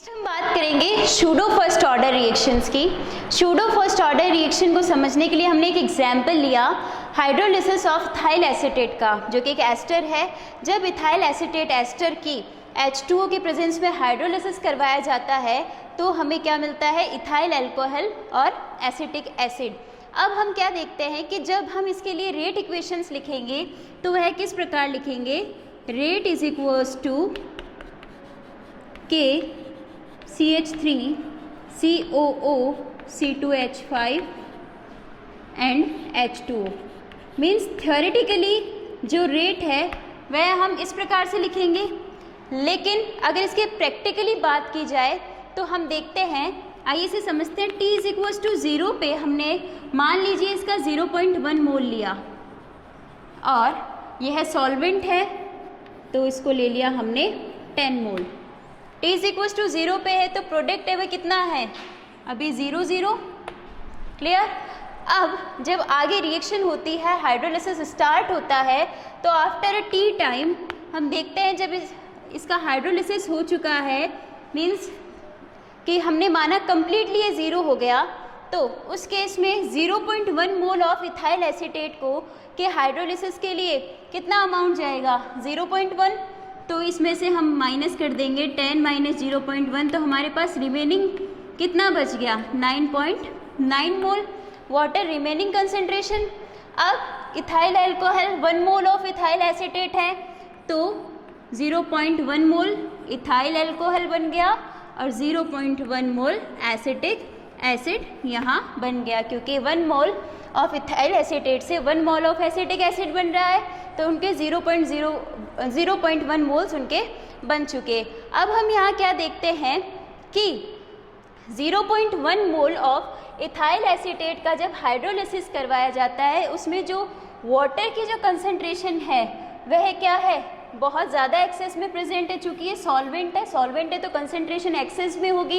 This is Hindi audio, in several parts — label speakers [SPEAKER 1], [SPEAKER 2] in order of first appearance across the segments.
[SPEAKER 1] हम बात करेंगे सूडो फर्स्ट ऑर्डर रिएक्शंस की। सूडो फर्स्ट ऑर्डर रिएक्शन को समझने के लिए हमने एक एग्जाम्पल लिया हाइड्रोलिसिस ऑफ इथाइल एसीटेट का, जो कि एक एस्टर है। जब इथाइल एसीटेट एस्टर की H2O के प्रेजेंस में हाइड्रोलिसिस करवाया जाता है तो हमें क्या मिलता है, इथाइल अल्कोहल और एसिटिक एसिड। अब हम क्या देखते हैं कि जब हम इसके लिए रेट इक्वेशंस लिखेंगे तो वह किस प्रकार लिखेंगे, रेट इज इक्वल्स टू के CH3 COO C2H5 and H2O। Means theoretically जो रेट है वह हम इस प्रकार से लिखेंगे, लेकिन अगर इसके प्रैक्टिकली बात की जाए तो हम देखते हैं, आइए इसे समझते हैं। T इज इक्वल्स टू 0 पे हमने मान लीजिए इसका 0.1 मोल लिया और यह सॉल्वेंट है तो इसको ले लिया हमने 10 मोल। T इज इक्वल्स टू 0 पे है तो प्रोडक्ट है वह कितना है, अभी 0 0। क्लियर। अब जब आगे रिएक्शन होती है, हाइड्रोलिसिस स्टार्ट होता है, तो आफ्टर अ टी टाइम हम देखते हैं जब इसका हाइड्रोलिसिस हो चुका है, मीन्स कि हमने माना कंप्लीटली ये 0 हो गया, तो उस केस में 0.1 मोल ऑफ इथाइल एसीटेट को के हाइड्रोलिसिस के लिए कितना अमाउंट जाएगा, 0.1। तो इसमें से हम माइनस कर देंगे 10 माइनस 0.1, तो हमारे पास रिमेनिंग कितना बच गया, 9.9 मोल वाटर रिमेनिंग कंसेंट्रेशन। अब ethyl alcohol 1 mole of ethyl acetate है तो 0.1 मोल इथाइल अल्कोहल बन गया और 0.1 मोल एसिटिक एसिड यहाँ बन गया, क्योंकि 1 मोल ऑफ इथाइल एसीटेट से 1 मोल ऑफ एसिटिक एसिड बन रहा है, तो उनके 0.1 मोल्स उनके बन चुके। अब हम यहाँ क्या देखते हैं कि 0.1 मोल ऑफ इथाइल एसीटेट का जब हाइड्रोलिसिस करवाया जाता है, उसमें जो वाटर की जो कंसंट्रेशन है वह क्या है, बहुत ज़्यादा एक्सेस में प्रेजेंट है। चूँकि ये सॉल्वेंट है तो कंसंट्रेशन एक्सेस में होगी,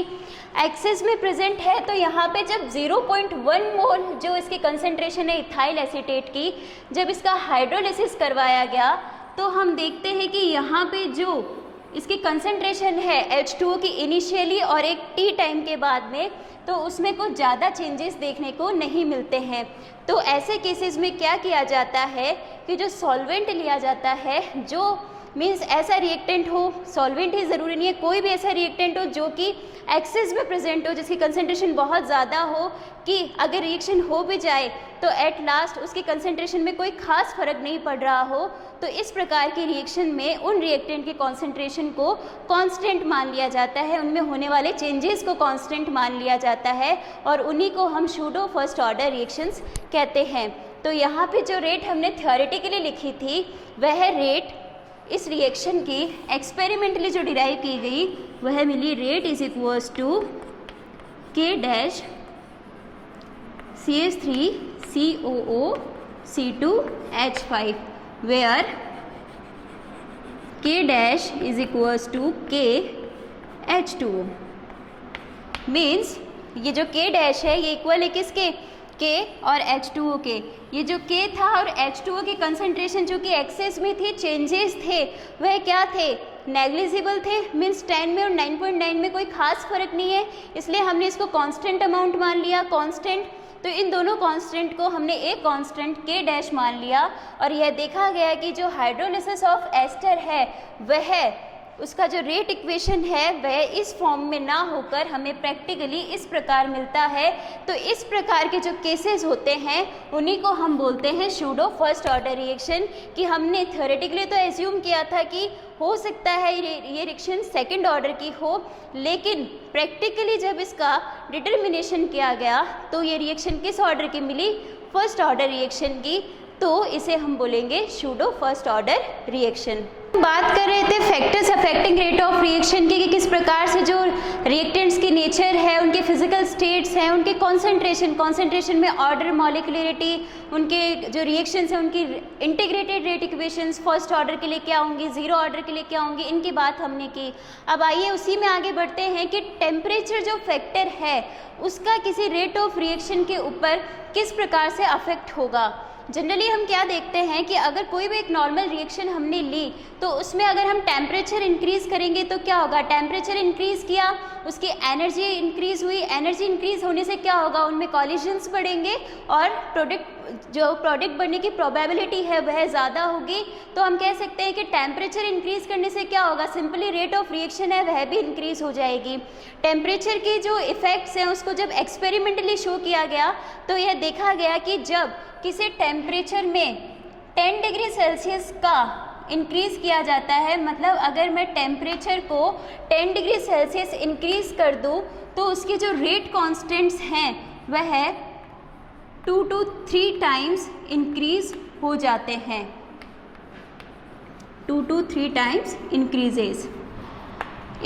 [SPEAKER 1] एक्सेस में प्रेजेंट है। तो यहाँ पे जब 0.1 मोल जो इसकी कंसंट्रेशन है इथाइल एसीटेट की, जब इसका हाइड्रोलिसिस करवाया गया तो हम देखते हैं कि यहाँ पे जो इसकी कंसंट्रेशन है H2O की इनिशियली और एक टी टाइम के बाद में, तो उसमें कुछ ज़्यादा चेंजेस देखने को नहीं मिलते हैं। तो ऐसे केसेस में क्या किया जाता है कि जो सॉल्वेंट लिया जाता है, जो मीन्स ऐसा रिएक्टेंट हो, सॉल्वेंट ही ज़रूरी नहीं है, कोई भी ऐसा रिएक्टेंट हो जो कि एक्सेस में प्रेजेंट हो, जिसकी कंसंट्रेशन बहुत ज़्यादा हो कि अगर रिएक्शन हो भी जाए तो एट लास्ट उसकी कंसंट्रेशन में कोई खास फर्क नहीं पड़ रहा हो, तो इस प्रकार की रिएक्शन में उन रिएक्टेंट की कॉन्सेंट्रेशन को कांस्टेंट मान लिया जाता है, उनमें होने वाले चेंजेस को कांस्टेंट मान लिया जाता है और उन्हीं को हम सूडो फर्स्ट ऑर्डर रिएक्शंस कहते हैं। तो यहाँ पे जो रेट हमने थ्योरेटिकली लिखी थी, वह रेट इस रिएक्शन की एक्सपेरिमेंटली जो डिराइव की गई वह मिली, rate is equals to K dash CH3 COO C2H5 where K dash is equals to K H2O। Means ये जो K डैश है ये इक्वल है किसके, K और H2O के। ये जो K था और H2O की कंसंट्रेशन जो कि एक्सेस में थी, चेंजेस थे वह क्या थे, नेग्लिजिबल थे। मीन्स 10 में और 9.9 में कोई खास फर्क नहीं है, इसलिए हमने इसको कांस्टेंट अमाउंट मान लिया, कांस्टेंट। तो इन दोनों कांस्टेंट को हमने एक कांस्टेंट K डैश मान लिया और यह देखा गया कि जो हाइड्रोलिसिस ऑफ एस्टर है वह उसका जो रेट इक्वेशन है वह इस फॉर्म में ना होकर हमें प्रैक्टिकली इस प्रकार मिलता है। तो इस प्रकार के जो केसेस होते हैं उन्हीं को हम बोलते हैं सूडो फर्स्ट ऑर्डर रिएक्शन। कि हमने थ्योरेटिकली तो एज्यूम किया था कि हो सकता है ये रिएक्शन सेकंड ऑर्डर की हो, लेकिन प्रैक्टिकली जब इसका डिटर्मिनेशन किया गया तो ये रिएक्शन किस ऑर्डर की मिली, फर्स्ट ऑर्डर रिएक्शन की। तो इसे हम बोलेंगे सूडो फर्स्ट ऑर्डर रिएक्शन। बात कर रहे थे factors affecting rate of reaction की, कि किस प्रकार से जो रिएक्टेंट्स की नेचर है, उनके फिजिकल स्टेट्स हैं, उनके कॉन्सेंट्रेशन में ऑर्डर, मॉलिक्यूलरिटी, उनके जो रिएक्शंस हैं उनकी integrated rate equations first order के लिए क्या होंगी, जीरो ऑर्डर के लिए क्या होंगी, इनकी बात हमने की। अब आइए उसी में आगे बढ़ते हैं कि टेम्परेचर जो फैक्टर है उसका किसी रेट ऑफ रिएक्शन के ऊपर किस प्रकार से अफेक्ट होगा। जनरली हम क्या देखते हैं कि अगर कोई भी एक नॉर्मल रिएक्शन हमने ली तो उसमें अगर हम टेम्परेचर इंक्रीज करेंगे तो क्या होगा, टेम्परेचर इंक्रीज किया, उसकी एनर्जी इंक्रीज हुई, एनर्जी इंक्रीज होने से क्या होगा, उनमें कॉलिजन्स बढ़ेंगे और प्रोडक्ट बनने की प्रोबेबिलिटी है वह ज़्यादा होगी। तो हम कह सकते हैं कि टेम्परेचर इंक्रीज करने से क्या होगा, सिंपली रेट ऑफ रिएक्शन है वह भी इंक्रीज हो जाएगी। टेम्परेचर के जो इफ़ेक्ट्स हैं उसको जब एक्सपेरिमेंटली शो किया गया तो यह देखा गया कि जब किसी टेम्परेचर में 10 डिग्री सेल्सियस का इंक्रीज़ किया जाता है, मतलब अगर मैं टेम्परेचर को 10 डिग्री सेल्सियस इंक्रीज़ कर दूं तो उसके जो रेट कांस्टेंट्स हैं वह 2 to 3 टाइम्स इंक्रीज़ हो जाते हैं, 2 to 3 टाइम्स इंक्रीजेस।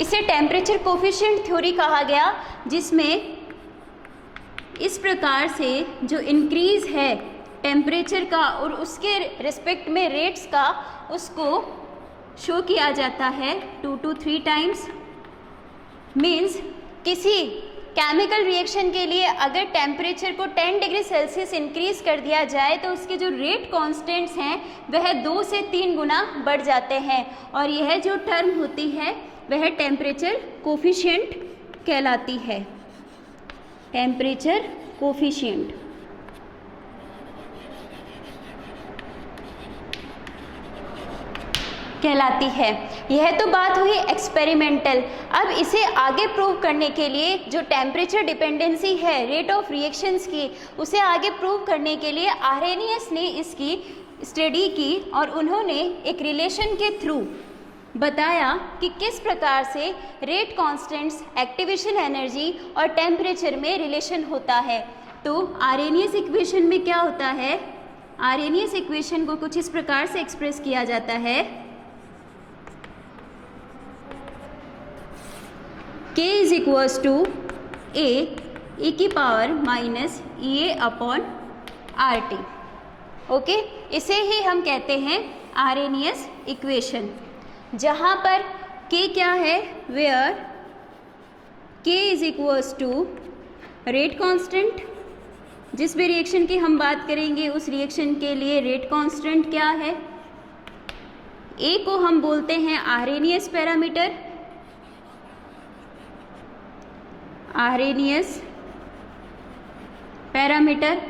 [SPEAKER 1] इसे टेम्परेचर कोफिशिएंट थ्योरी कहा गया, जिसमें इस प्रकार से जो इंक्रीज़ है टेम्परेचर का और उसके रिस्पेक्ट में रेट्स का, उसको शो किया जाता है 2 to 3 टाइम्स। मीन्स किसी केमिकल रिएक्शन के लिए अगर टेम्परेचर को 10 डिग्री सेल्सियस इंक्रीज़ कर दिया जाए तो उसके जो रेट कांस्टेंट्स हैं वह 2 से 3 गुना बढ़ जाते हैं, और यह जो टर्म होती है वह टेम्परेचर कोफिशिएंट कहलाती है, टेम्परेचर कोफिशिएंट। कहलाती है। यह तो बात हुई एक्सपेरिमेंटल। अब इसे आगे प्रूव करने के लिए जो टेम्परेचर डिपेंडेंसी है रेट ऑफ रिएक्शंस की, उसे आगे प्रूव करने के लिए आरेनियस ने इसकी स्टडी की और उन्होंने एक रिलेशन के थ्रू बताया कि किस प्रकार से रेट कांस्टेंट्स, एक्टिवेशन एनर्जी और टेम्परेचर में रिलेशन होता है। तो आरेनियस इक्वेशन में क्या होता है, आरेनियस इक्वेशन को कुछ इस प्रकार से एक्सप्रेस किया जाता है, K इज इक्वल्स टू ए ई की पावर माइनस ई ए अपॉन आर टी। ओके, इसे ही हम कहते हैं आरेनियस इक्वेशन, जहाँ पर K क्या है, where K is equals to rate constant, जिस भी रिएक्शन की हम बात करेंगे उस रिएक्शन के लिए रेट कांस्टेंट क्या है, A को हम बोलते हैं आरेनियस पैरामीटर, आरेनियस पैरामीटर,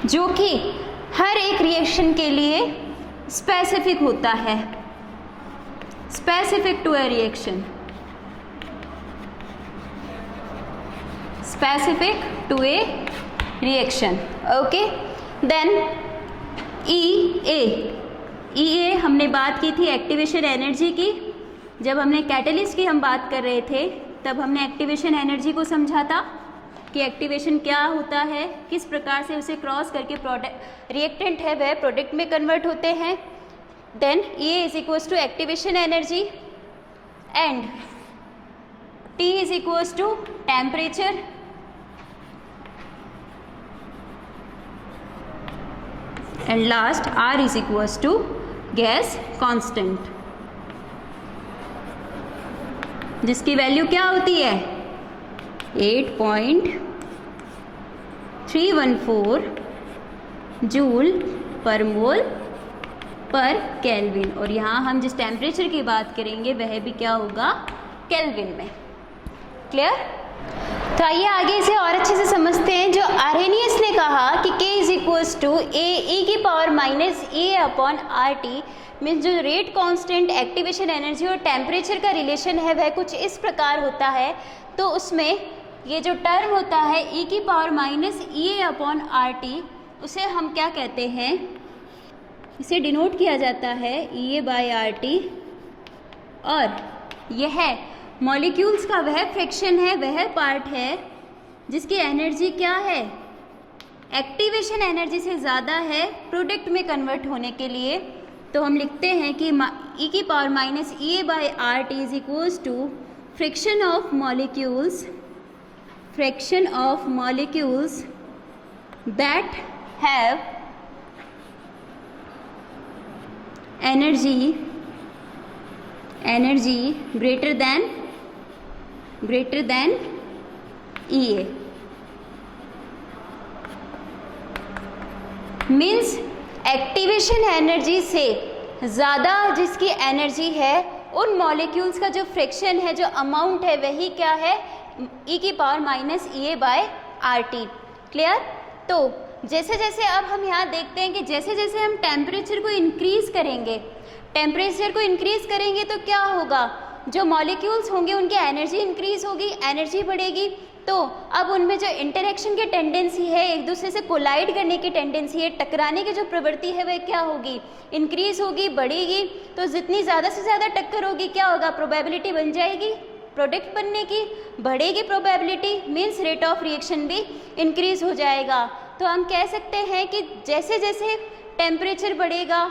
[SPEAKER 1] जो कि हर एक रिएक्शन के लिए स्पेसिफिक होता है, specific to a reaction, specific to a reaction. Okay, then E A हमने बात की थी एक्टिवेशन एनर्जी की। जब हमने कैटलिस्ट की हम बात कर रहे थे तब हमने एक्टिवेशन एनर्जी को समझा था कि एक्टिवेशन क्या होता है, किस प्रकार से उसे क्रॉस करके प्रोडक्ट रिएक्टेंट है वह प्रोडक्ट में कन्वर्ट होते हैं। Then E is equals to activation energy and T is equals to temperature and last R is equals to gas constant, जिसकी वैल्यू क्या होती है 8.314 जूल पर मोल पर केल्विन, और यहाँ हम जिस टेम्परेचर की बात करेंगे वह भी क्या होगा, केल्विन में। क्लियर? तो आइए आगे इसे और अच्छे से समझते हैं। जो आरेनियस ने कहा कि K इज इक्वल्स टू ए ई की पावर माइनस ए अपॉन आर टी, मीन्स जो रेट कांस्टेंट, एक्टिवेशन एनर्जी और टेम्परेचर का रिलेशन है वह कुछ इस प्रकार होता है। तो उसमें ये जो टर्म होता है ई की पावर माइनस ई ए अपॉन आर टी, उसे हम क्या कहते हैं, इसे डिनोट किया जाता है ई ए बाई आर टी, और यह मॉलिक्यूल्स का वह फ्रैक्शन है, वह पार्ट है जिसकी एनर्जी क्या है, एक्टिवेशन एनर्जी से ज़्यादा है प्रोडक्ट में कन्वर्ट होने के लिए। तो हम लिखते हैं कि ई की power minus E A by R T is equals to fraction of molecules, fraction of molecules that have energy greater than EA means activation energy से ज़्यादा जिसकी एनर्जी है उन मॉलिक्यूल्स का जो फ्रिक्शन है, जो अमाउंट है, वही क्या है, e⁻⁻ क्लियर। तो जैसे जैसे अब हम यहाँ देखते हैं कि जैसे जैसे हम टेम्परेचर को इंक्रीज करेंगे तो क्या होगा, जो मॉलिक्यूल्स होंगे उनकी एनर्जी इंक्रीज होगी, एनर्जी बढ़ेगी। तो अब उनमें जो इंटरेक्शन की टेंडेंसी है, एक दूसरे से कोलाइड करने की टेंडेंसी है, टकराने की जो प्रवृत्ति है वह क्या होगी, इंक्रीज होगी, बढ़ेगी। तो जितनी ज़्यादा से ज़्यादा टक्कर होगी क्या होगा, प्रोबेबिलिटी बन जाएगी प्रोडक्ट बनने की, बढ़ेगी probability, means rate of reaction भी इंक्रीज हो जाएगा। तो हम कह सकते हैं कि जैसे जैसे टेम्परेचर बढ़ेगा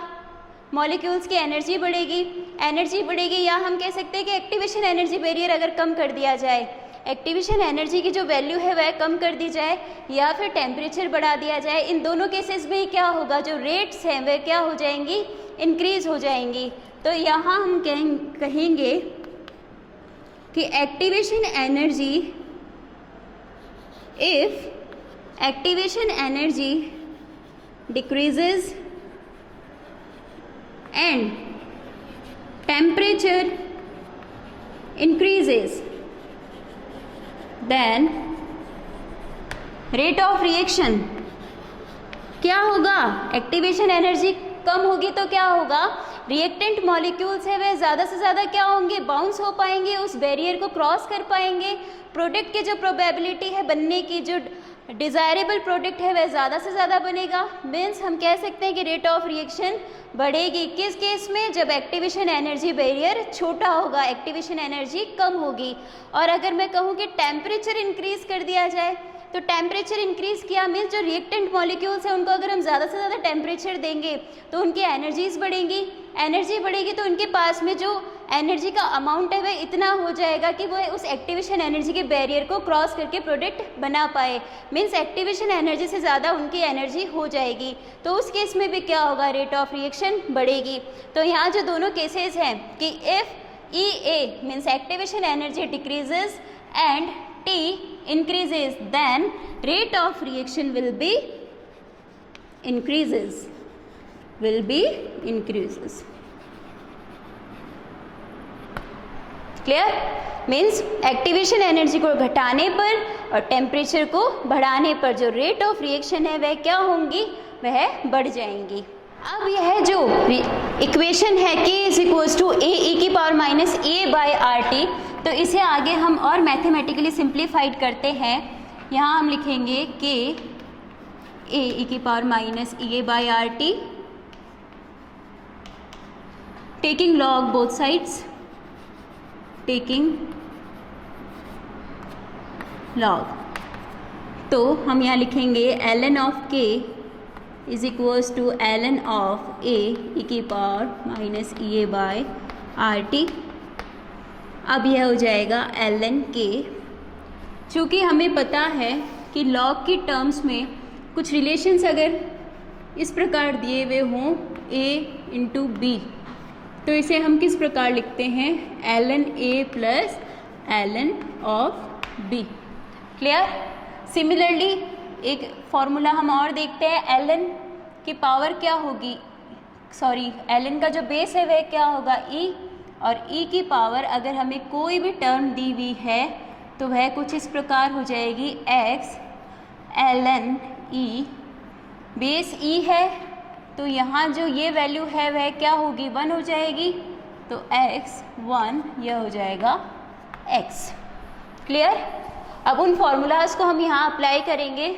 [SPEAKER 1] मॉलिक्यूल्स की एनर्जी बढ़ेगी, या हम कह सकते हैं कि एक्टिवेशन एनर्जी बैरियर अगर कम कर दिया जाए, एक्टिवेशन एनर्जी की जो वैल्यू है वह कम कर दी जाए या फिर टेम्परेचर बढ़ा दिया जाए, इन दोनों केसेस में क्या होगा, जो रेट्स हैं वह क्या हो जाएंगी, इंक्रीज हो जाएंगी। तो यहाँ हम कहेंगे कि activation energy, if activation energy decreases and temperature increases, then rate of reaction क्या होगा, एक्टिवेशन एनर्जी कम होगी तो क्या होगा, रिएक्टेंट मॉलिक्यूल्स है वह ज़्यादा से ज़्यादा क्या होंगे, बाउंस हो पाएंगे, उस बैरियर को क्रॉस कर पाएंगे, प्रोडक्ट की जो प्रोबेबिलिटी है बनने की, जो डिज़ायरेबल प्रोडक्ट है वह ज़्यादा से ज़्यादा बनेगा। मीन्स हम कह सकते हैं कि रेट ऑफ रिएक्शन बढ़ेगी। किस केस में, जब एक्टिवेशन एनर्जी बैरियर छोटा होगा, एक्टिवेशन एनर्जी कम होगी। और अगर मैं कहूँ कि टेम्परेचर इंक्रीज कर दिया जाए, तो टेम्परेचर इंक्रीज किया मीन्स जो रिएक्टेंट मॉलिक्यूल्स हैं उनको अगर हम ज़्यादा से ज़्यादा टेम्परेचर देंगे तो उनकी एनर्जीज बढ़ेंगी, एनर्जी बढ़ेगी तो उनके पास में जो एनर्जी का अमाउंट है वह इतना हो जाएगा कि वह उस एक्टिवेशन एनर्जी के बैरियर को क्रॉस करके प्रोडक्ट बना पाए। मीन्स एक्टिवेशन एनर्जी से ज़्यादा उनकी एनर्जी हो जाएगी, तो उस केस में भी क्या होगा, रेट ऑफ रिएक्शन बढ़ेगी। तो यहाँ जो दोनों केसेस हैं कि if EA means activation energy decreases and T increases, then rate of reaction will be increases. Clear. Means activation energy को घटाने पर और टेम्परेचर को बढ़ाने पर जो रेट ऑफ रिएक्शन है वह क्या होंगी, वह बढ़ जाएंगी। अब यह जो इक्वेशन है K = Ae⁻⁻A/RT, तो इसे आगे हम और मैथमेटिकली सिंप्लीफाइड करते हैं। यहाँ हम लिखेंगे K Ae⁻⁻A/RT, taking log both sides, taking log. तो हम यहाँ लिखेंगे ln of K = ln of A e⁻⁻A/RT। अब यह हो जाएगा ln K। चूँकि हमें पता है कि लॉग की टर्म्स में कुछ रिलेशंस अगर इस प्रकार दिए हुए हों A × B, तो इसे हम किस प्रकार लिखते हैं, ln A + ln of B। Clear. Similarly एक फॉर्मूला हम और देखते हैं, ln की पावर क्या होगी, ln का जो बेस है वह क्या होगा, E, और E की पावर अगर हमें कोई भी टर्म दी हुई है तो वह कुछ इस प्रकार हो जाएगी, x ln E, base E है तो यहाँ जो ये वैल्यू है वह क्या होगी, 1 हो जाएगी, तो x 1, यह हो जाएगा x। क्लियर। अब उन फॉर्मूलाज को हम यहाँ अप्लाई करेंगे।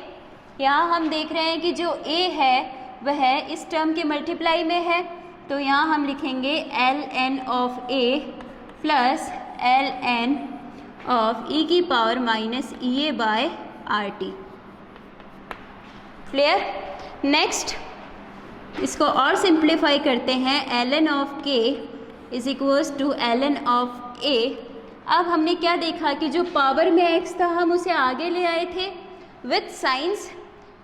[SPEAKER 1] यहाँ हम देख रहे हैं कि जो A है वह इस टर्म के मल्टीप्लाई में है, तो यहाँ हम लिखेंगे ln of A + ln of e⁻⁻A/RT। Clear. Next इसको और सिंप्लीफाई करते हैं, ln of K = ln of A। अब हमने क्या देखा कि जो पावर में x था हम उसे आगे ले आए थे विथ साइंस,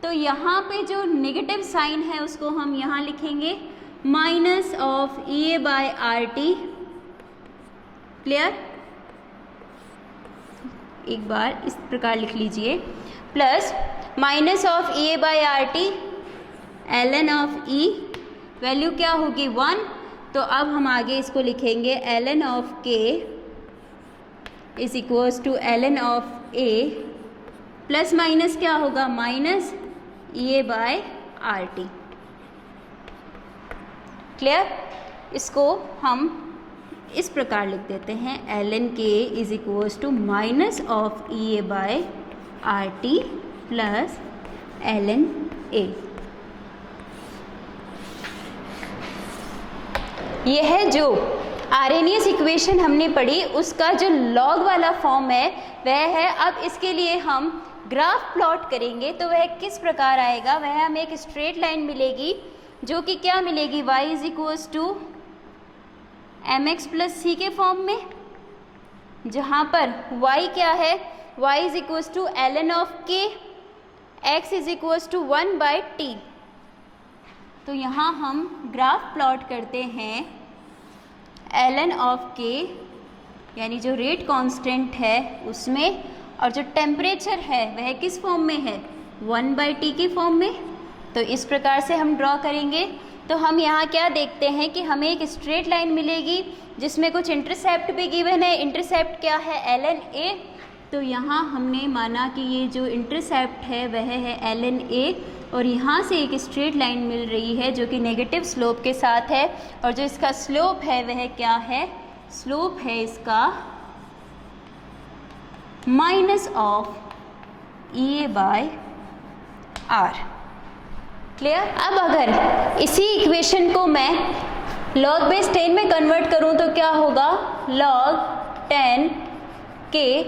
[SPEAKER 1] तो यहाँ पे जो नेगेटिव साइन है उसको हम यहाँ लिखेंगे -of EA/RT। क्लियर। एक बार इस प्रकार लिख लीजिए, plus minus of E A by R T, L N of E value क्या होगी 1, तो अब हम आगे इसको लिखेंगे L N of K is equals to L N of A plus minus क्या होगा minus E A by R T. Clear? इसको हम इस प्रकार लिख देते हैं L N K is equals to minus of E A by R T plus L N A. यह जो आरएनएस इक्वेशन हमने पढ़ी उसका जो लॉग वाला फॉर्म है वह है। अब इसके लिए हम ग्राफ प्लॉट करेंगे तो वह किस प्रकार आएगा, वह हमें एक स्ट्रेट लाइन मिलेगी जो कि क्या मिलेगी y is equals to m x plus c के फॉर्म में, जहाँ पर y क्या है, y is equals to L N of k, x is equals to 1 by t. तो यहाँ हम ग्राफ प्लॉट करते हैं एल एन ऑफ के यानी जो रेट कांस्टेंट है उसमें, और जो टेम्परेचर है वह किस फॉर्म में है 1 बाई टी के फॉर्म में। तो इस प्रकार से हम ड्रॉ करेंगे। तो हम यहाँ क्या देखते हैं कि हमें एक स्ट्रेट लाइन मिलेगी जिसमें कुछ इंटरसेप्ट भी गिवन है। इंटरसेप्ट क्या है एल एन ए, तो यहाँ हमने माना कि ये जो इंटरसेप्ट है वह है एल एन ए, और यहाँ से एक स्ट्रेट लाइन मिल रही है जो कि नेगेटिव स्लोप के साथ है, और जो इसका स्लोप है वह क्या है, स्लोप है इसका minus of E A by R. Clear? अब अगर इसी इक्वेशन को मैं log बेस 10 में कन्वर्ट करूं तो क्या होगा, log 10 के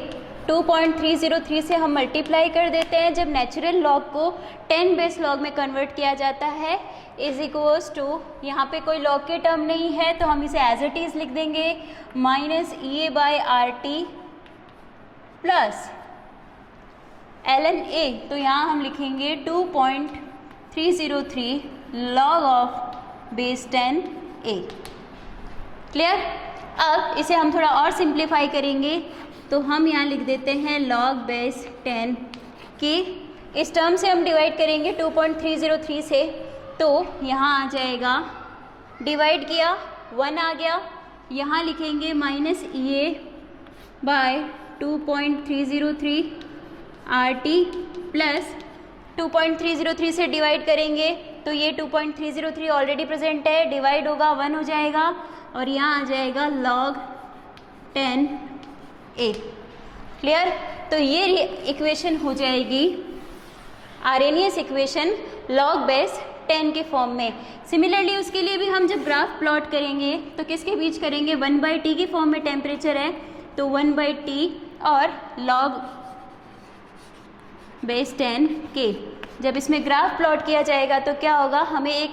[SPEAKER 1] 2.303 से हम मल्टीप्लाई कर देते हैं जब नेचुरल लॉग को 10 बेस लॉग में कन्वर्ट किया जाता है, इज इक्वल्स टू, यहाँ पे कोई लॉग के टर्म नहीं है तो हम इसे एज इट इज लिख देंगे minus E A by R T plus L N A, तो यहाँ हम लिखेंगे 2.303 log of base 10 A. Clear? अब इसे हम थोड़ा और सिंप्लीफाई करेंगे तो हम यहाँ लिख देते हैं log बेस 10 के, इस टर्म से हम डिवाइड करेंगे 2.303 से, तो यहाँ आ जाएगा, डिवाइड किया 1 आ गया, यहाँ लिखेंगे minus E A by 2.303 R T plus 2.303 से डिवाइड करेंगे तो ये 2.303 ऑलरेडी प्रेजेंट है, डिवाइड होगा 1 हो जाएगा, और यहाँ आ जाएगा log 10 ए। क्लियर? तो ये इक्वेशन हो जाएगी आरएनएस इक्वेशन log बेस 10 के फॉर्म में। सिमिलरली उसके लिए भी हम जब ग्राफ प्लॉट करेंगे तो किसके बीच करेंगे, 1 बाई टी के फॉर्म में टेम्परेचर है तो 1 बाई टी और log बेस 10 के, जब इसमें ग्राफ प्लॉट किया जाएगा तो क्या होगा, हमें एक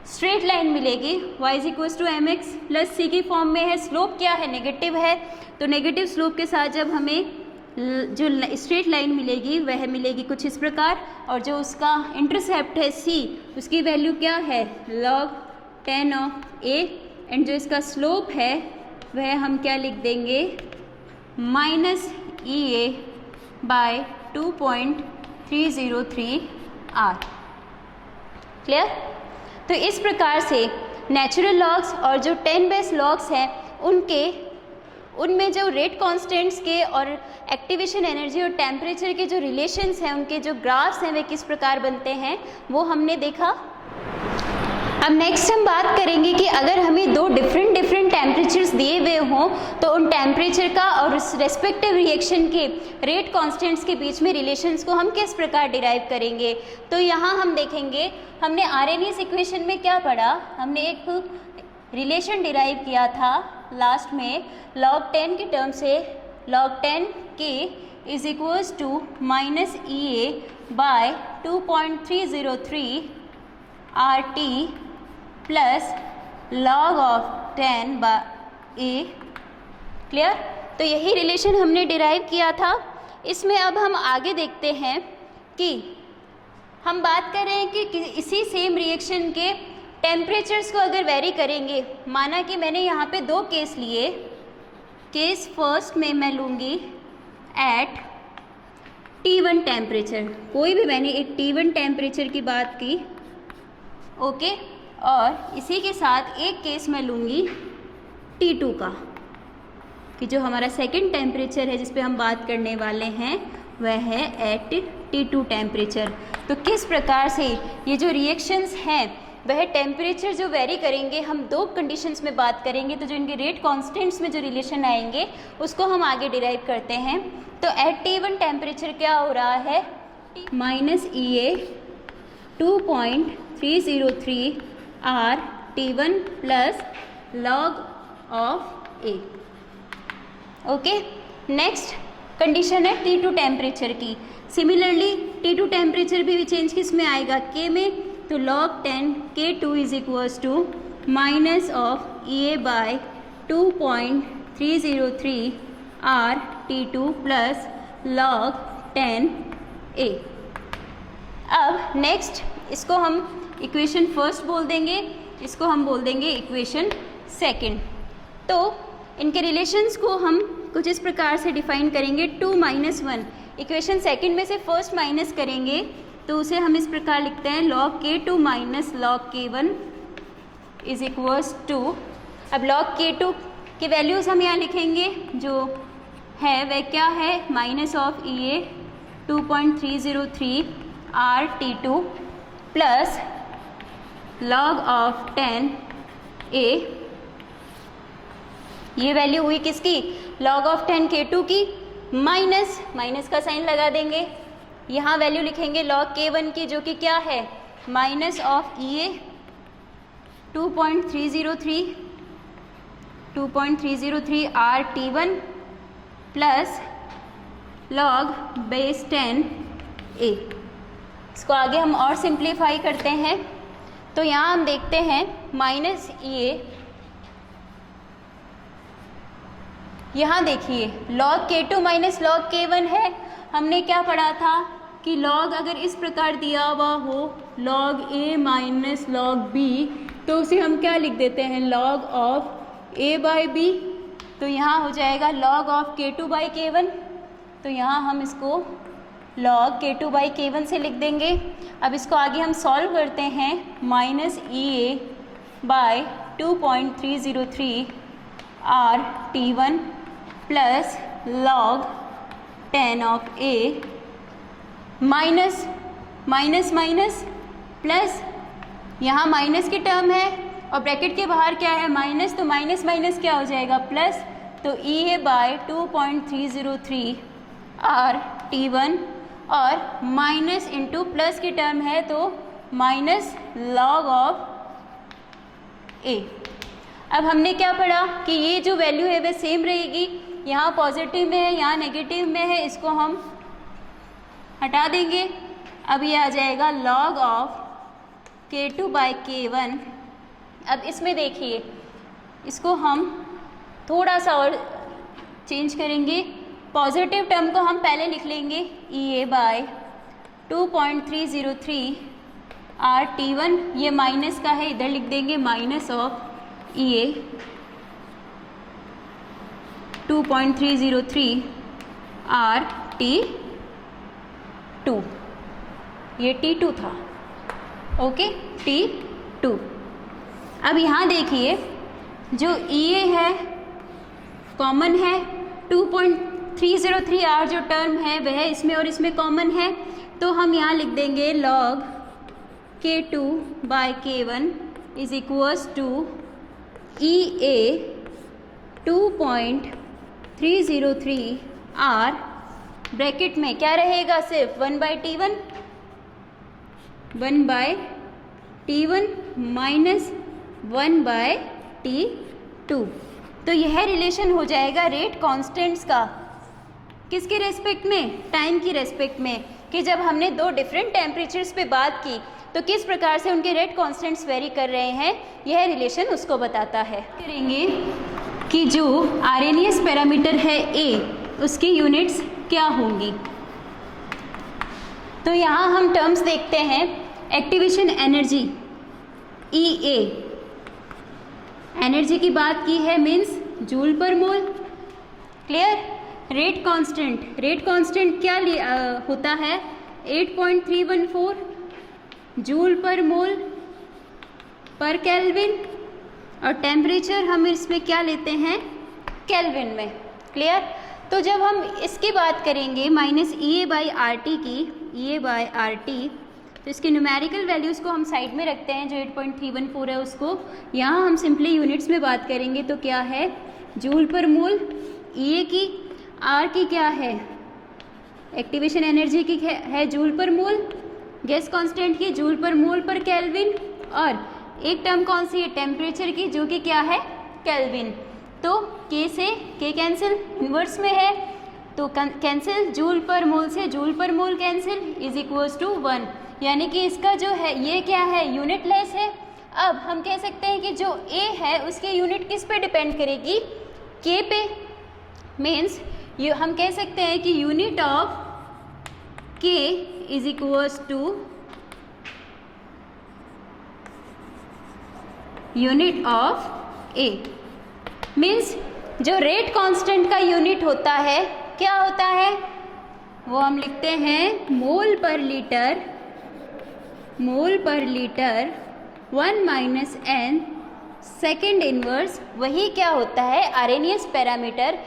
[SPEAKER 1] स्ट्रेट लाइन मिलेगी y is equals to m x plus c की फॉर्म में है। स्लोप क्या है, नेगेटिव है, तो नेगेटिव स्लोप के साथ जब हमें जो स्ट्रेट लाइन मिलेगी वह मिलेगी कुछ इस प्रकार, और जो उसका इंटरसेप्ट है c उसकी वैल्यू क्या है log 10 ऑफ a, एंड जो इसका स्लोप है वह हम क्या लिख देंगे minus E A by 2.303 R. Clear? तो इस प्रकार से नेचुरल लॉग्स और जो 10 बेस लॉग्स हैं उनमें जो रेट कांस्टेंट्स के और एक्टिवेशन एनर्जी और टेम्परेचर के जो रिलेशंस हैं, उनके जो ग्राफ्स हैं वे किस प्रकार बनते हैं वो हमने देखा। अब नेक्स्ट हम बात करेंगे कि अगर हमें दो डिफरेंट टेम्परेचर्स दिए हुए हों तो उन टेम्परेचर का और रेस्पेक्टिव रिएक्शन के रेट कांस्टेंट्स के बीच में रिलेशंस को हम किस प्रकार डिराइव करेंगे। तो यहाँ हम देखेंगे, हमने आरएनएस इक्वेशन में क्या पढ़ा, हमने एक रिलेशन डिराइव किया था लास्ट में log 10 के टर्म से, log 10 K is equals to minus E A by 2.303 R T plus log of 10 by A. Clear? तो यही रिलेशन हमने डिराइव किया था। इसमें अब हम आगे देखते हैं कि हम बात कर रहे हैं कि इसी सेम रिएक्शन के टेम्परेचर्स को अगर वेरी करेंगे, माना कि मैंने यहाँ पे दो केस लिए, केस फर्स्ट में मैं लूँगी एट T1 टेम्परेचर। कोई भी मैंने एक T1 टेम्परेचर की बात की, ओके, और इसी के साथ एक केस मैं लूँगी T2 का, कि जो हमारा सेकंड टेम्परेचर है जिस पे हम बात करने वाले हैं वह है एट T2 टेम्परेचर। तो किस प्रकार से ये जो रिएक्शंस हैं वह टेम्परेचर जो वेरी करेंगे, हम दो कंडीशंस में बात करेंगे, तो जो इनके रेट कांस्टेंट्स में जो रिलेशन आएंगे उसको हम आगे डिराइव करते हैं। तो एट T1 टेम्परेचर क्या हो रहा है, -EA 2.303 R T1 plus log of A। Okay, next condition है T2 टेम्परेचर की। सिमिलरली T2 टेम्परेचर भी चेंज किस में आएगा, K में, तो log 10 K2 is equals to minus of EA by 2.303 R T2 plus log 10 A। अब नेक्स्ट इसको हम इक्वेशन फर्स्ट बोल देंगे, इसको हम बोल देंगे इक्वेशन सेकंड। तो इनके रिलेशंस को हम कुछ इस प्रकार से डिफाइन करेंगे, 2 - 1 इक्वेशन सेकंड में से फर्स्ट माइनस करेंगे तो उसे हम इस प्रकार लिखते हैं log K2 minus log K1 is equals to, अब log K2 के वैल्यूज़ हम यहाँ लिखेंगे, जो है वह क्या है, minus of EA 2.303 R T2 plus log of 10 A, ये वैल्यू हुई किसकी, log ऑफ 10 K2 की, माइनस का साइन लगा देंगे, यहाँ वैल्यू लिखेंगे log K1 की, जो कि क्या है, minus of EA 2.303 R T1 plus log base 10 A। इसको आगे हम और सिंप्लीफाई करते हैं, तो यहाँ हम देखते हैं माइनस EA, यहाँ देखिए log K2 minus log K1 है। हमने क्या पढ़ा था कि log अगर इस प्रकार दिया हुआ हो, log A minus log B, तो उसे हम क्या लिख देते हैं, log of A by B। तो यहाँ हो जाएगा log of K2 by K1, तो यहाँ हम इसको log K2 बाई K1 से लिख देंगे। अब इसको आगे हम सॉल्व करते हैं, minus EA by 2.303 R T1 plus log 10 of A, minus plus, यहाँ माइनस की टर्म है और ब्रैकेट के बाहर क्या है, माइनस, तो माइनस क्या हो जाएगा, प्लस, तो EA बाय 2.303 R T1 और माइनस इंटू प्लस की टर्म है तो माइनस log ऑफ A। अब हमने क्या पढ़ा कि ये जो वैल्यू है वह सेम रहेगी, यहाँ पॉजिटिव में है, यहाँ नेगेटिव में है, इसको हम हटा देंगे। अब ये आ जाएगा log of K2 by K1। अब इसमें देखिए, इसको हम थोड़ा सा और चेंज करेंगे, पॉजिटिव टर्म को हम पहले लिख लेंगे EA बाय 2.303 R T1, ये माइनस का है, इधर लिख देंगे minus of EA 2.303 R T2, ये T2 था, ओके, T2। अब यहाँ देखिए जो EA है कॉमन है, 2.303 R जो टर्म है वह इसमें और इसमें कॉमन है, तो हम यहाँ लिख देंगे log K2 by K1 is equals to EA 2.303 R, bracket में क्या रहेगा, सिर्फ 1/T1 माइनस 1/T2। तो यह रिलेशन हो जाएगा रेट कांस्टेंट्स का, किसके रेस्पेक्ट में, टाइम की रेस्पेक्ट में, कि जब हमने दो डिफरेंट टेम्परेचर्स पे बात की तो किस प्रकार से उनके रेट कांस्टेंट्स वेरी कर रहे हैं, यह रिलेशन उसको बताता है। करेंगे कि जो आरएनएस पैरामीटर है A, उसकी यूनिट्स क्या होंगी। तो यहाँ हम टर्म्स देखते हैं, एक्टिवेशन एनर्जी EA, एनर्जी की बात की है मीन्स जूल पर मोल, क्लियर। रेट कांस्टेंट क्या होता है 8.314 जूल पर मोल पर केल्विन, और टेम्परेचर हम इसमें क्या लेते हैं केल्विन में। क्लियर। तो जब हम इसकी बात करेंगे -EA/RT की, EA/RT, तो इसकी न्यूमेरिकल वैल्यूज़ को हम साइड में रखते हैं, जो 8.314 है उसको। यहाँ हम सिंपली यूनिट्स में बात करेंगे तो क्या है जूल पर मोल, EA की, R की क्या है एक्टिवेशन एनर्जी की है जूल पर मोल, गैस कांस्टेंट की जूल पर मोल पर केल्विन, और एक टर्म कौन सी है टेम्परेचर की, जो कि क्या है केल्विन। तो K से K कैंसिल, इन्वर्स में है तो कैंसिल, जूल पर मोल से जूल पर mole cancel, is equals to 1, यानी कि इसका जो है ये क्या है यूनिट लेस है। अब हम कह सकते हैं कि जो A है उसकी यूनिट किस पे डिपेंड करेगी K पे, मीन्स हम कह सकते हैं कि unit of K is equals to unit of A, means जो रेट कांस्टेंट का यूनिट होता है क्या होता है वो हम लिखते हैं मोल पर litre 1 minus n second inverse, वही क्या होता है आरेनियस पैरामीटर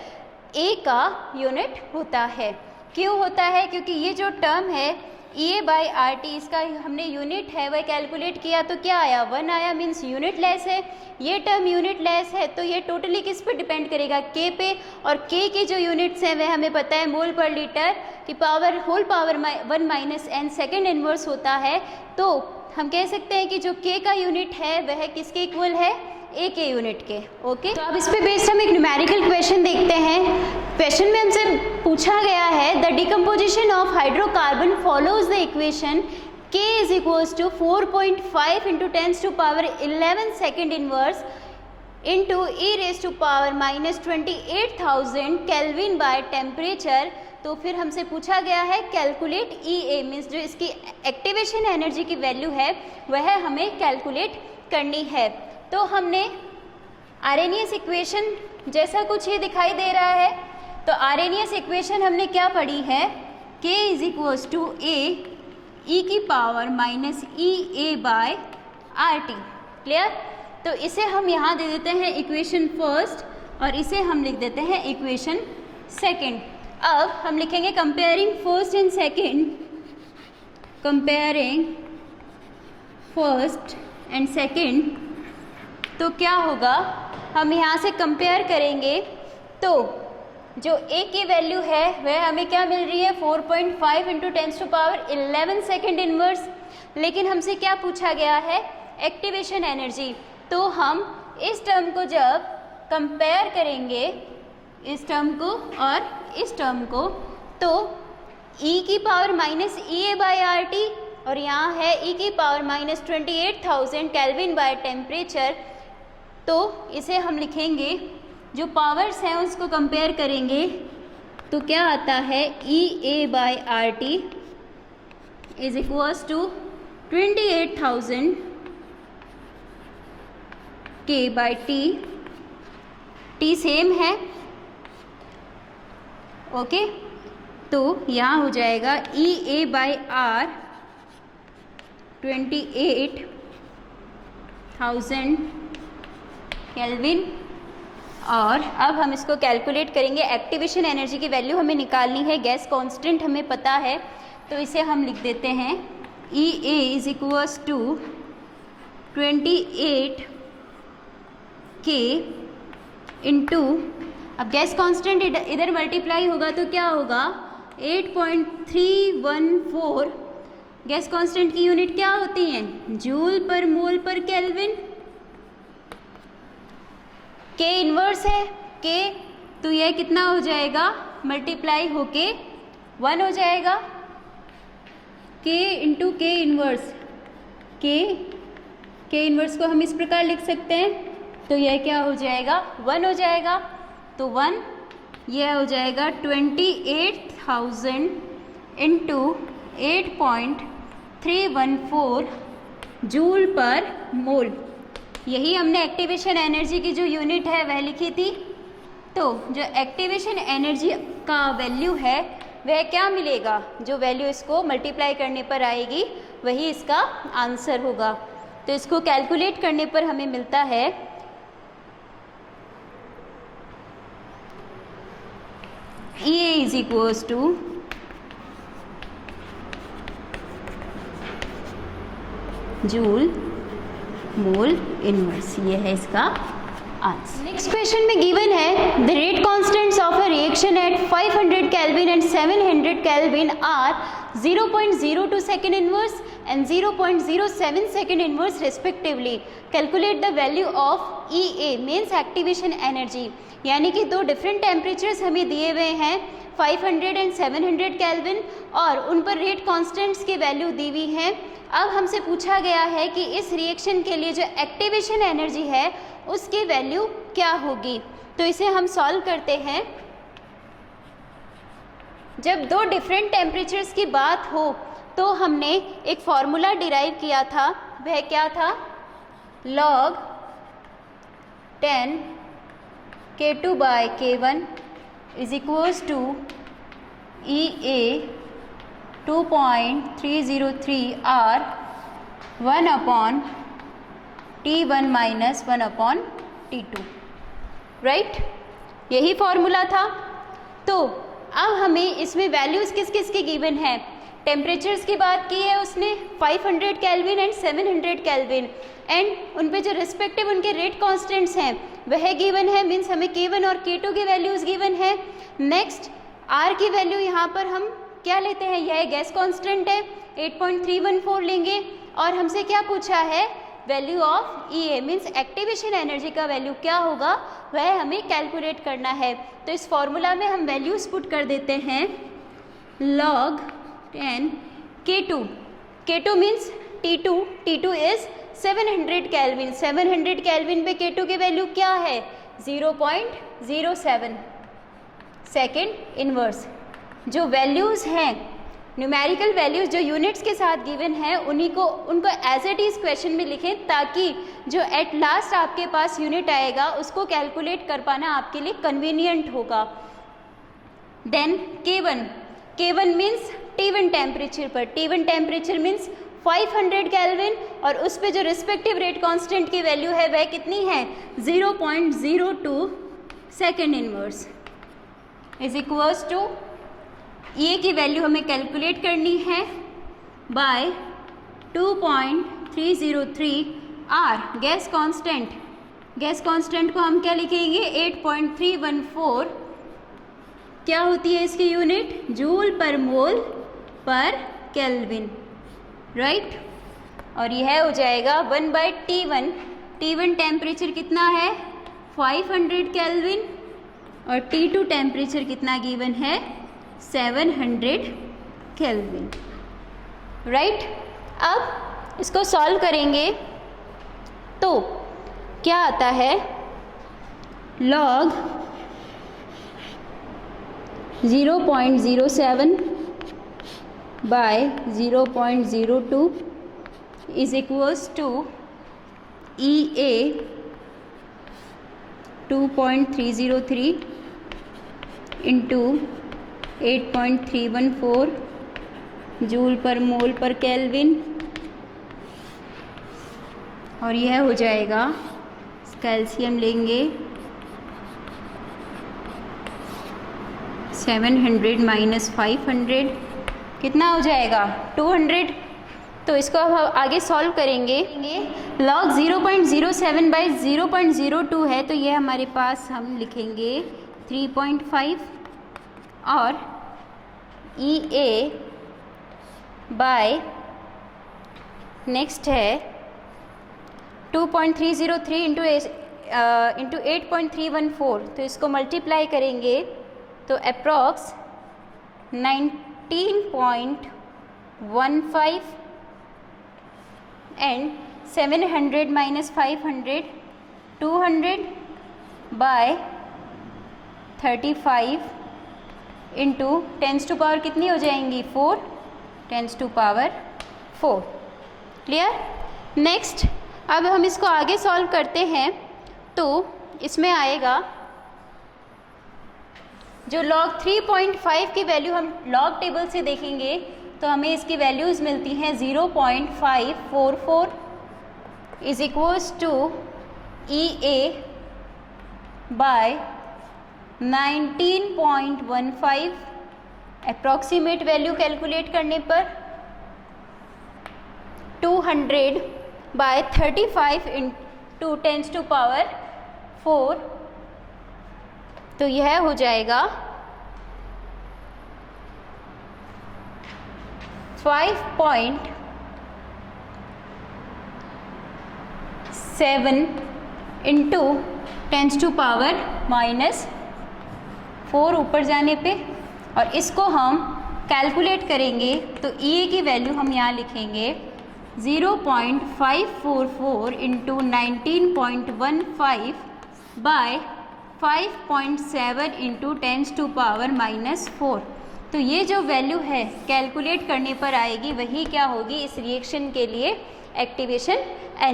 [SPEAKER 1] A का यूनिट होता है। क्यों होता है, क्योंकि ये जो टर्म है EA/RT, इसका हमने यूनिट है वह कैलकुलेट किया तो क्या आया 1 आया, मीन्स यूनिट लेस है। ये टर्म यूनिट लेस है तो ये टोटली किस पे डिपेंड करेगा K पे, और K की जो यूनिट्स हैं वह हमें पता है मोल पर लीटर की power whole power 1 minus n second inverse होता है। तो हम कह सकते हैं कि जो K का यूनिट है वह किसके इक्वल है A के यूनिट के। ओके, तो अब इस पे बेस्ड हम एक न्यूमेरिकल क्वेश्चन देखते हैं। क्वेश्चन में हमसे पूछा गया है the decomposition of hydrocarbon follows the equation K is equals to 4.5 into 10⁻11 second inverse into e⁻28,000 kelvin by temperature. तो फिर हमसे पूछा गया है कैलकुलेट EA, मीन्स जो इसकी एक्टिवेशन एनर्जी की वैल्यू है वह हमें कैलकुलेट करनी है। तो हमने आरेनियस इक्वेशन जैसा कुछ ये दिखाई दे रहा है, तो आरेनियस इक्वेशन हमने क्या पढ़ी है K is equals to A e की पावर माइनस EA/RT। क्लियर। तो इसे हम यहाँ दे देते हैं इक्वेशन फर्स्ट और इसे हम लिख देते हैं इक्वेशन सेकंड। अब हम लिखेंगे comparing first and second, comparing first and second. तो क्या होगा, हम यहाँ से कंपेयर करेंगे तो जो A की वैल्यू है वह हमें क्या मिल रही है 4.5 इंटू 10⁻11 सेकेंड इनवर्स, लेकिन हमसे क्या पूछा गया है एक्टिवेशन एनर्जी। तो हम इस टर्म को जब कंपेयर करेंगे, इस टर्म को और इस टर्म को, तो E की पावर माइनस EA/RT और यहाँ है E की power minus 28,000 kelvin by temperature. तो इसे हम लिखेंगे, जो पावर्स हैं उसको कंपेयर करेंगे तो क्या आता है EA/RT is equals to 28,000 K/T, T same है। ओके, तो यहाँ हो जाएगा EA/R 28,000 केल्विन। और अब हम इसको कैलकुलेट करेंगे, एक्टिवेशन एनर्जी की वैल्यू हमें निकालनी है, गैस कांस्टेंट हमें पता है, तो इसे हम लिख देते हैं EA is equals to 28K into, अब गैस कांस्टेंट इधर मल्टीप्लाई होगा तो क्या होगा 8.314। गैस कांस्टेंट की यूनिट क्या होती हैं जूल पर मोल पर केल्विन। K इन्वर्स है K, तो यह कितना हो जाएगा मल्टीप्लाई होके 1 हो जाएगा। K into K inverse, K inverse को हम इस प्रकार लिख सकते हैं, तो यह क्या हो जाएगा 1 हो जाएगा। तो 1 यह हो जाएगा 28,000 इंटू 8.314 जूल पर मोल। यही हमने एक्टिवेशन एनर्जी की जो यूनिट है वह लिखी थी। तो जो एक्टिवेशन एनर्जी का वैल्यू है वह क्या मिलेगा, जो वैल्यू इसको मल्टीप्लाई करने पर आएगी वही इसका आंसर होगा। तो इसको कैलकुलेट करने पर हमें मिलता है EA is equals to joule mole inverse. ये है इसका आंसर। नेक्स्ट क्वेश्चन में गिवन है the rate constants of a reaction at 500 kelvin and 700 kelvin are 0.02 second inverse and 0.07 second inverse respectively. Calculate the value of EA means activation energy. यानी कि दो डिफरेंट टेम्परेचर्स हमें दिए हुए हैं 500 एंड 700 केल्विन और उन पर रेट कांस्टेंट्स की वैल्यू दी हुई है। अब हमसे पूछा गया है कि इस रिएक्शन के लिए जो एक्टिवेशन एनर्जी है उसकी वैल्यू क्या होगी। तो इसे हम सॉल्व करते हैं। जब दो डिफरेंट टेम्परेचर्स की बात हो तो हमने एक फॉर्मूला डिराइव किया था, वह क्या था, log 10 K2 by K1 is equals to EA 2.303 R 1 upon T1 minus 1 upon T2, right, यही फॉर्मूला था। तो अब हमें इसमें वैल्यूज़ किस किस की गिवन है, टेम्परेचर्स की बात की है उसने 500 केल्विन एंड 700 केल्विन एंड उन पे जो रिस्पेक्टिव उनके रेट कांस्टेंट्स हैं वह गिवन है, मीन्स हमें K1 और K2 की वैल्यूज़ गिवन है। नेक्स्ट R की वैल्यू यहाँ पर हम क्या लेते हैं, यह गैस कांस्टेंट है 8.314 लेंगे और हमसे क्या पूछा है, value of EA means activation energy का वैल्यू क्या होगा वह हमें कैलकुलेट करना है। तो इस फॉर्मूला में हम वैल्यूज पुट कर देते हैं log 10 K2, K2 means T2, T2 is 700 kelvin, 700 kelvin पे K2 की वैल्यू क्या है 0.07 सेकेंड इनवर्स। जो वैल्यूज़ हैं न्यूमेरिकल वैल्यूज़ जो यूनिट्स के साथ गिवन है उनको एज इट इज़ क्वेश्चन में लिखें ताकि जो एट लास्ट आपके पास यूनिट आएगा उसको कैलकुलेट कर पाना आपके लिए कन्वीनियंट होगा। Then K1 means T1 temperature पर, T1 टेम्परेचर मीन्स 500 केल्विन और उस पे जो रिस्पेक्टिव रेट कांस्टेंट की वैल्यू है वह कितनी है 0.02 second inverse is equals to ये की वैल्यू हमें कैलकुलेट करनी है बाय 2.303 R गैस कांस्टेंट को हम क्या लिखेंगे 8.314, क्या होती है इसकी यूनिट जूल पर मोल पर केल्विन, राइट। और यह हो जाएगा 1/T1, T1 टेम्परेचर कितना है 500 केल्विन और T2 टेम्परेचर कितना गिवन है 700 केल्विन, राइट। अब इसको सॉल्व करेंगे तो क्या आता है log 0.07 by 0.02 is equals to EA 2.303 into 8.314 joule पर मोल पर केल्विन और यह हो जाएगा, कैल्शियम लेंगे 700 माइनस 500 कितना हो जाएगा 200। तो इसको अब आगे सॉल्व करेंगे। log 0.07 बाई 0.02 है तो ये हमारे पास हम लिखेंगे 3.5 और EA बाय नेक्स्ट है 2.303 इंटू 8.314, तो इसको मल्टीप्लाई करेंगे तो अप्रॉक्स 19.15 एंड 700 माइनस 500 200 बाय 35 इंटू 10 टू पावर कितनी हो जाएंगी 4 10 टू पावर 4। क्लियर। नेक्स्ट अब हम इसको आगे सॉल्व करते हैं तो इसमें आएगा जो log 3.5 की वैल्यू हम log टेबल से देखेंगे तो हमें इसकी वैल्यूज़ मिलती हैं 0.544 is equals to EA by 19.15। Approximate value calculate करने पर 200 बाय 35 इंटू 10⁴ तो यह हो जाएगा 5.7 इंटू 10⁻⁴ ऊपर जाने पे, और इसको हम कैलकुलेट करेंगे तो EA की वैल्यू हम यहाँ लिखेंगे 0.544 इंटू 19.15 बाय 5.7 इंटू 10⁻⁴। तो ये जो वैल्यू है कैलकुलेट करने पर आएगी वही क्या होगी, इस रिएक्शन के लिए एक्टिवेशन